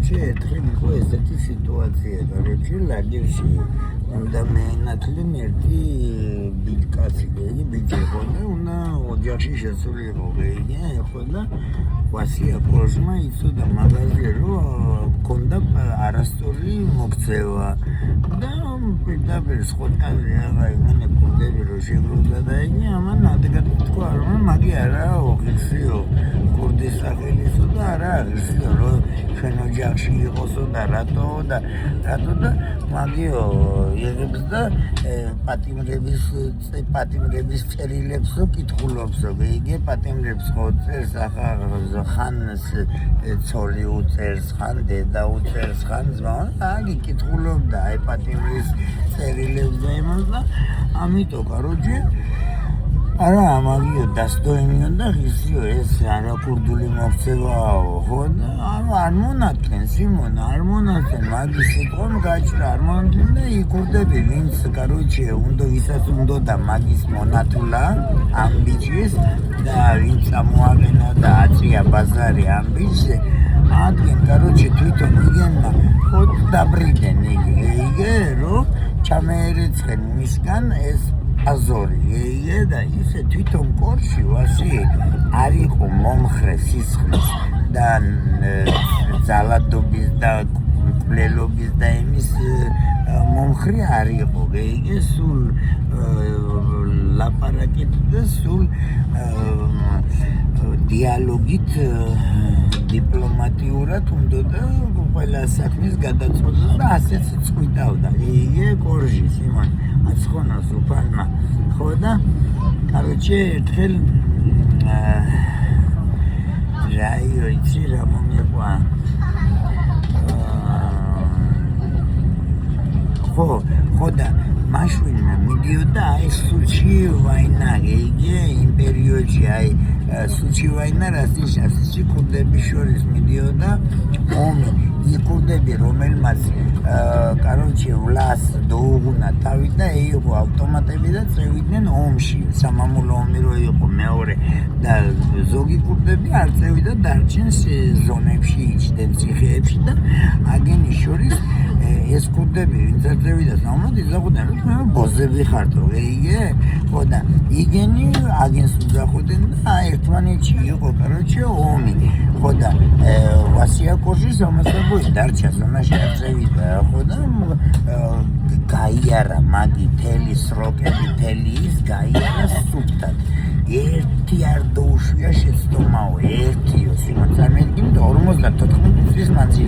короче, ერთხელ იყო ესეთი სიტუაცია, короче, ლაგერში უნდა მეენათლენ ერთი ბიჭკაცი, ბიჭი ხო და უნდა ოჯახში შესულიყო, ხო და ვასია კოჟმა იცოდა მაგაზე რომ ქონდა არასწორი მოქცევა და პირდაპირ სხოტკაზე აღარ კურდები რომ შეგვიძლია და იგი ამან ადეკად თქვა რომ მაგი არა ოღონდ კურდის სახელისო და არა აღისო რომ ჩვენ ოჯახში იყოსო და რატო და მაგიო იღებს და პატიმრების წერილებსო კითხულობსო იგი პატიმრებს ხო წერს ახლა ხან ცოლი უწერს ხან დედა უწერს ხან ძმა აგი კითხულობდა აი პატიმრის წერილებს და იმას და ამიტომ короче არა ამაგიო დასდოინიონ და ისიო ეს არა კურდული მოქცევაო ხო და არ მონათლენ სიმონ არ მონათლენ მაგის სიტყვამ გაჭრა არ მონათლენ და იკურდები ვინც короче უნდა ვისაც უნდა და მაგის მონათლა ამ ბიჭის და ვინც ამოაგენა და აწია ბაზარი ამ ბიჭზე ადგენ короче თვითონ იგენა ხო დაბრიდნენ იგი რომ ჩამეერეცხენ მისგან ეს აზორი იგე და ისე თვითონ კორში ვასი არ იყო მომხრე სისხლის და ძალადობის და კვლელობის და იმის მომხრე არ იყო იგე სულ ლაპარაკით და სულ დიალოგით დიპლომატიურად უნდა და ყველა საქმის გადაწყვეტა და ასეც წვითავდა იგე კორში სიმონ აცხოვნას უფალმა ხო და короче ერთხელ რაიო იცი რა მომიყვა ხო და მაშვილმა მიდიოდა აი სუჩი ვაინა იგი იმ პერიოდში აი სუჩი ვაინა რასტიშასში კურდების შორის მიდიოდა ომი იკურდები რომელმაც короче ვლას დაუღუნა თავი და იყო ავტომატები და წევიდნენ ომში სამამულო ომი რო იყო მეორე და ზოგი კურდები არ წევიდა დარჩენ ზონებში იჭდნენ ციხეებში და აგენი შორის ეს კურდები ვინც არ წევიდა სამამულოდ იზახოდნენ რომ ბოზები ხართო იგე ხო და იგენი აგენს უძახოდნენ და ერთმანეთში იყო короче ომი ხო და ვასია კოჟის ამასებო დარჩა ზონაში არ წევიდა ხო და გაიარა მაგი თელი სროკები თელი ის გაიარა სუფთად ერთი არ დაუშვია შეცდომაო ერთიო სიმონ წარმოიდგინეთ 54 წლის მანძილზე